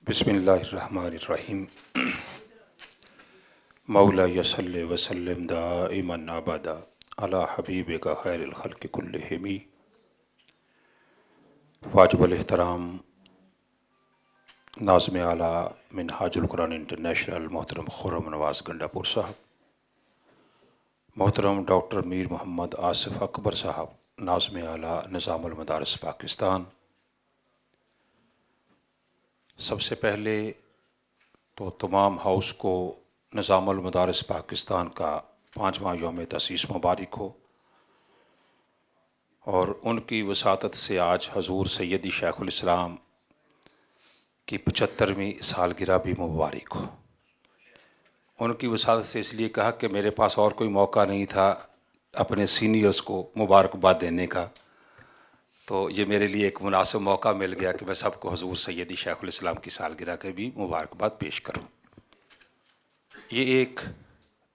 बिस्मिल्लाहिर्रहमानिर्रहीम। मौला यसल्लि वसल्लिम दाइमन अबदा अला हबीबिका खैरिल खल्क़ि कुल्लिहिम। वाजिबुल एहतराम नाज़िम आला मिनहाजुल कुरान इंटरनेशनल मोहतरम खुर्रम नवाज़ गंडापुर साहब, मोहतरम डॉक्टर मीर मोहम्मद आसिफ अकबर साहब, नाज़िम आला निज़ामुल मदारिस पाकिस्तान। सबसे पहले तो तमाम हाउस को निज़ामुल मदारिस पाकिस्तान का 5वां यौम तसीस मुबारक हो और उनकी वसातत से आज हजूर सैयदी शेखुल इस्लाम की 75वीं सालगिरह भी मुबारक हो। उनकी वसातत से इसलिए कहा कि मेरे पास और कोई मौका नहीं था अपने सीनियर्स को मुबारकबाद देने का, तो ये मेरे लिए एक मुनासिब मौका मिल गया कि मैं सबको हजूर सैयदी शेखुल इस्लाम की सालगिरह के भी मुबारकबाद पेश करूं। ये एक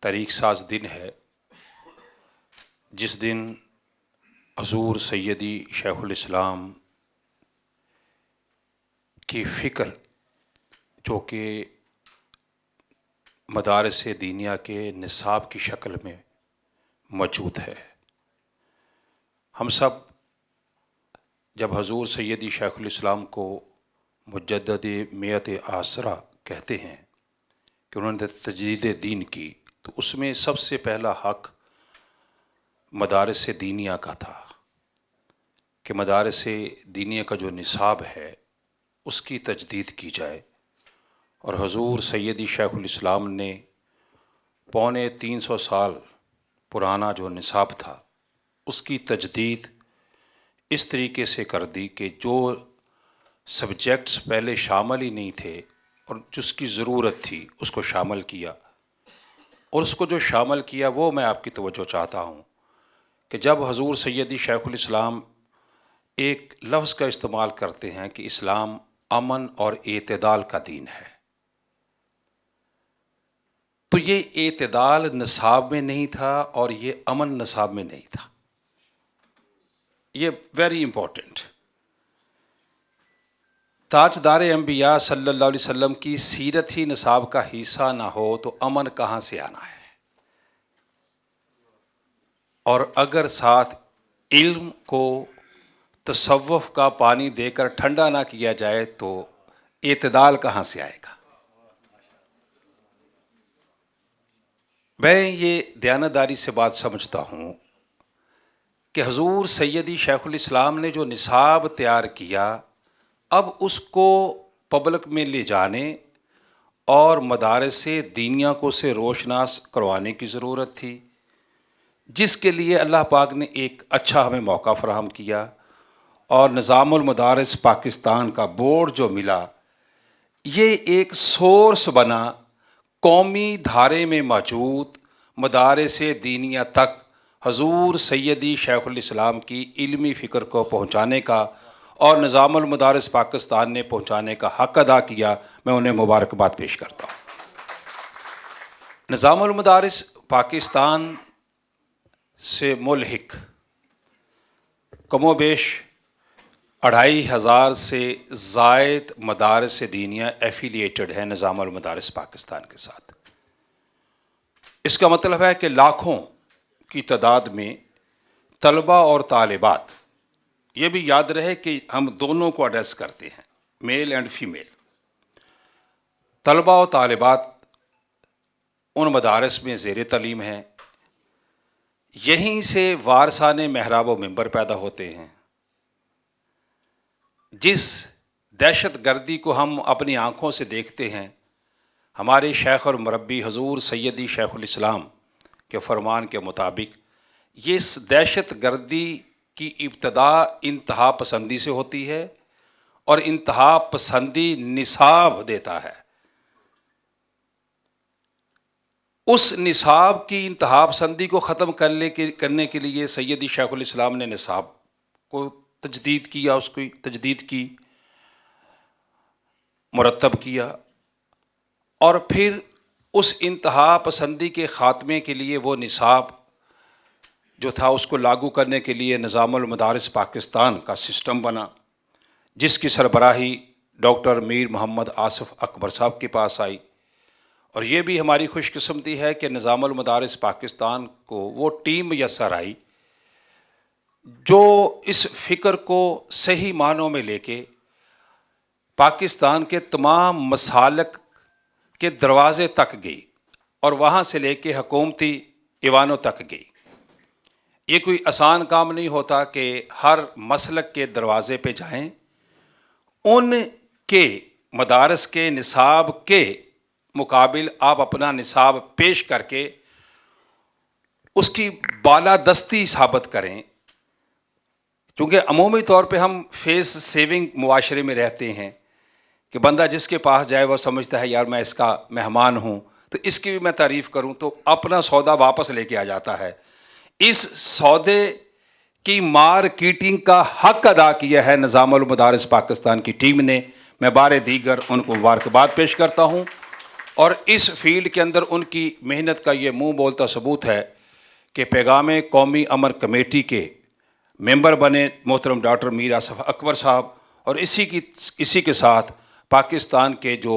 तारीख साज दिन है जिस दिन हजूर सैयदी शेखुल इस्लाम की फ़िक्र जो कि मदारिस दीनिया के निसाब की शक्ल में मौजूद है। हम सब जब हजूर सैयदी शेखुल इस्लाम को मुजद्दिद मियत आसरा कहते हैं कि उन्होंने तजदीद दीन की, तो उसमें सबसे पहला हक़ मदारिस दीनिया का था कि मदारिस दीनिया का जो निसाब है उसकी तजदीद की जाए। और हजूर सैयदी शेखुल इस्लाम ने 350 साल पुराना जो निसाब था उसकी तजदीद इस तरीके से कर दी कि जो सब्जेक्ट्स पहले शामिल ही नहीं थे और जिसकी ज़रूरत थी उसको शामिल किया। और उसको जो शामिल किया वो मैं आपकी तवज्जो चाहता हूँ कि जब हजूर सैयदी शेखुल इस्लाम एक लफ्ज़ का इस्तेमाल करते हैं कि इस्लाम अमन और एतदाल का दीन है, तो ये एतदाल निसाब में नहीं था और ये अमन निसाब में नहीं था। ये वेरी इंपॉर्टेंट। ताजदार अंबिया सल्लल्लाहु अलैहि वसल्लम की सीरत ही निसाब का हिस्सा ना हो तो अमन कहाँ से आना है। और अगर साथ इल्म को तसव्वुफ का पानी देकर ठंडा ना किया जाए तो एतदाल कहाँ से आएगा। मैं ये दयानतदारी से बात समझता हूँ कि हजूर सैयदी शेखुल इस्लाम ने जो निसाब तैयार किया, अब उसको पब्लिक में ले जाने और मदारिस दीनिया को से रोशनास करवाने की ज़रूरत थी, जिसके लिए अल्लाह पाक ने एक अच्छा हमें मौका फ़राहम किया। और निज़ामुल मदारिस पाकिस्तान का बोर्ड जो मिला, ये एक सोर्स बना कौमी धारे में मौजूद मदारिस दीनिया तक हजूर सैयदी शेखुल इस्लाम की इल्मी फ़िक्र को पहुँचाने का और निज़ामुल मदारिस पाकिस्तान ने पहुँचाने का हक़ अदा किया। मैं उन्हें मुबारकबाद पेश करता हूँ। निज़ामुल मदारिस पाकिस्तान से मुल्हिक कमोबेश 2500 से ज़ायद मदारिस दीनिया एफिलिएटेड है निज़ामुल मदारिस पाकिस्तान के साथ। इसका मतलब है कि लाखों की तादाद में तलबा और तालिबात, ये भी याद रहे कि हम दोनों को एड्रेस करते हैं, मेल एंड फीमेल। तलबा और तालिबात उन मदारिस में ज़ेर तालीम हैं। यहीं से वारसाने महराब व मिंबर पैदा होते हैं। जिस दहशत गर्दी को हम अपनी आँखों से देखते हैं, हमारे शेख और मुरब्बी हजूर सैयदी शेखुल इस्लाम के फरमान के मुताबिक ये इस दहशत गर्दी की इब्तदा इंतहा पसंदी से होती है और इंतहा पसंदी निसाब देता है। उस निसाब की इंतहा पसंदी को ख़त्म करने के लिए सैयदी शेखुल इस्लाम ने निसाब को तजदीद किया, उसकी तजदीद की, मुरतब किया और फिर उस इंतहा पसंदी के ख़ात्मे के लिए वो निसाब जो था उसको लागू करने के लिए निज़ामुल मदारिस पाकिस्तान का सिस्टम बना, जिसकी सरबराही डॉक्टर मीर मोहम्मद आसिफ अकबर साहब के पास आई। और ये भी हमारी खुशकिस्मती है कि निज़ामुल मदारिस पाकिस्तान को वो टीम मैसर आई जो इस फ़िक्र को सही मानों में लेके पाकिस्तान के तमाम मसालक के दरवाज़े तक गई और वहाँ से लेके हुकूमती ईवानों तक गई। ये कोई आसान काम नहीं होता कि हर मसलक के दरवाज़े पे जाएं, उनके मदारस के निसाब के मुकाबिल आप अपना निसाब पेश करके उसकी बालादस्ती साबित करें। क्योंकि अमूमी तौर पे हम फेस सेविंग मुआशरे में रहते हैं कि बंदा जिसके पास जाए वो समझता है यार मैं इसका मेहमान हूँ तो इसकी भी मैं तारीफ़ करूँ, तो अपना सौदा वापस लेके आ जाता है। इस सौदे की मार्केटिंग का हक अदा किया है निज़ामुल मदारिस पाकिस्तान की टीम ने। मैं बारे दीगर उनको मुबारकबाद पेश करता हूँ और इस फील्ड के अंदर उनकी मेहनत का ये मुंह बोलता सबूत है कि पैगाम कौमी अमर कमेटी के मेंबर बने मोहतरम डॉक्टर मीर आसिफ अकबर साहब, और इसी के साथ पाकिस्तान के जो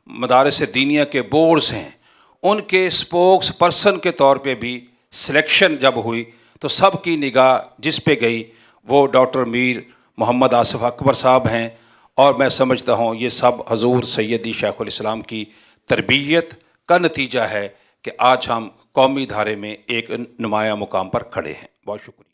मदारिस दीनिया के बोर्ड्स हैं उनके स्पोक्स पर्सन के तौर पे भी सिलेक्शन जब हुई तो सबकी निगाह जिस पे गई वो डॉक्टर मीर मोहम्मद आसिफ अकबर साहब हैं। और मैं समझता हूँ ये सब हजूर सैयदी शेखुल इस्लाम की तरबियत का नतीजा है कि आज हम कौमी धारे में एक नुमाया मुकाम पर खड़े हैं। बहुत शुक्रिया।